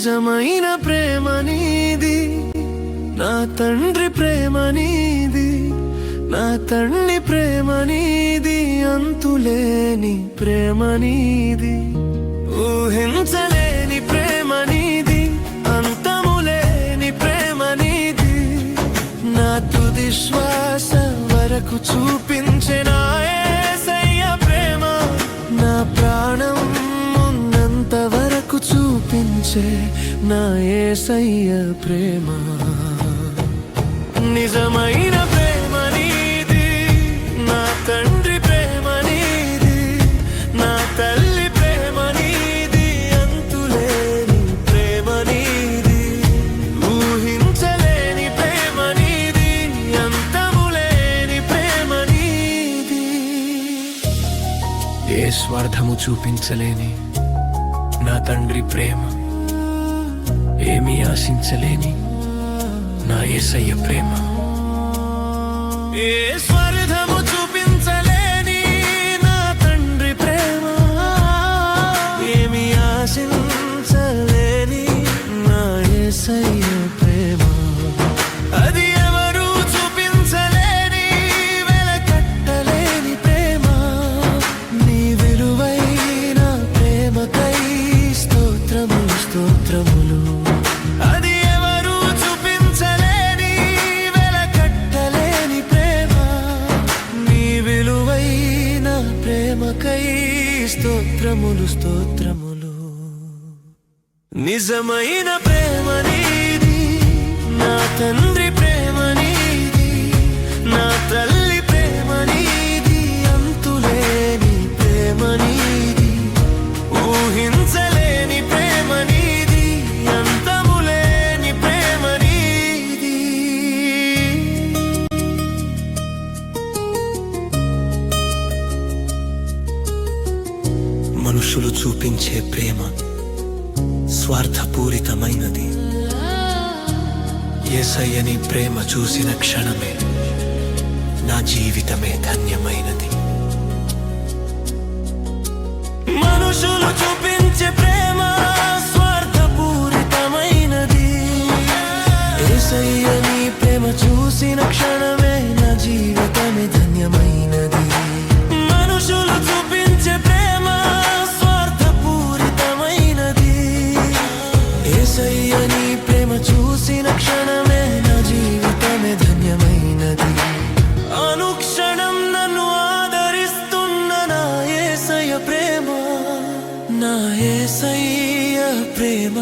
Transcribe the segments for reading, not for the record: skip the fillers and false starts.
నిజమైన ప్రేమ నీది, నా తండ్రి ప్రేమ నీది, నా తండ్రి ప్రేమ నీది, అంతులేని ప్రేమ నీది, ఊహించలేని ప్రేమ నీది, అంతములేని ప్రేమ నీది, నా తుది శ్వాస వరకు చూపించే నా యేసయ్య ప్రేమ, నా ప్రాణం ఉన్నంత వరకు చూపించే నా యేసయ్య ప్రేమ. నిజమైన ప్రేమ నీది, నా తండ్రి ప్రేమ నీది, నా తల్లి ప్రేమ నీది, అంతులేని ప్రేమ నీది, ఊహించలేని ప్రేమ నీది, అంతములేని ప్రేమ నీది. ఏ స్వార్థము చూపించలేని నా తండ్రి ప్రేమ, ఏమీ ఆశించలేని నా యేసయ్య ప్రేమ, ఏ స్వార్థము చూపించలేని నా తండ్రి ప్రేమ, ఏమీ ఆశించలేని నా యేసయ్య ప్రేమ, అది ఎవరు చూపించలేని వెలకట్టలేని ప్రేమ, నీ విలువైన ప్రేమకై స్తోత్రములు స్తోత్రములు. అది ఎవరు చూపించలేని వెలకట్టలేని ప్రేమ, నీ విలువైన ప్రేమకై స్తోత్రములు స్తోత్రములు. నిజమైన ప్రేమ నీది, నా తండ్రి ప్రేమ నీది, నా తల్లి ప్రేమ నీది, అంతులేని ప్రేమ నీది, ఊహించలేని ప్రేమ నీది, అంతములేని ప్రేమ నీది. మనుషులు చూపించే ప్రేమ స్వార్థపూరితమైనది. యేసయ్యని ప్రేమ చూసిన క్షణమే నా జీవితమే ధన్యమైనది. మనుషులు చూపించే ప్రేమ స్వార్థపూరితమైనది. యేసయ్యని ప్రేమ చూసిన క్షణమే నా జీవితమే ధన్యమైనది. మనుషులు చూపించే ప్రేమ స్వార్థపూరితమైనది. యేసయ్యని ప్రేమ చూసిన క్షణమే నా జీవితమే ధన్యమైనది. అనుక్షణం నన్ను ఆదరిస్తున్న నా యేసయ్య ప్రేమ, నా యేసయ్య ప్రేమ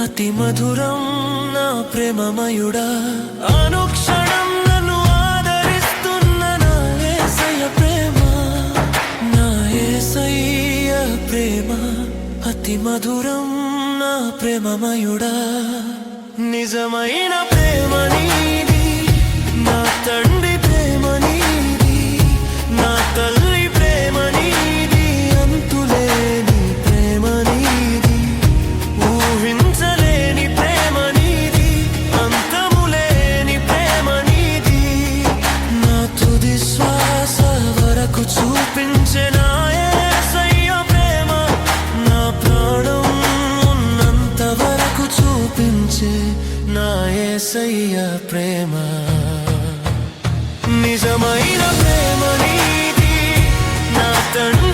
అతి మధురం నా ప్రేమమయుడా. అనుక్షణం నన్ను ఆదరిస్తున్న నా యేసయ్య ప్రేమ, నా యేసయ్య ప్రేమ అతి మధురం నా ప్రేమమయుడా. నిజమైన ప్రేమ నీది, నా తండ్రి ప్రేమ నీది, నా తల్లి ప్రేమ నీది, అంతులేని ప్రేమ నీది, ఊహించలేని ప్రేమ నీది, అంతములేని ప్రేమ నీది, నా తుది శ్వాస వరకు చూపించే నా యేసయ్య ప్రేమ, నా ప్రాణం ఉన్నంత వరకు చూపించే నా యేసయ్య ప్రేమ. నిజమైన ప్రేమ నీది, నా తండ్రి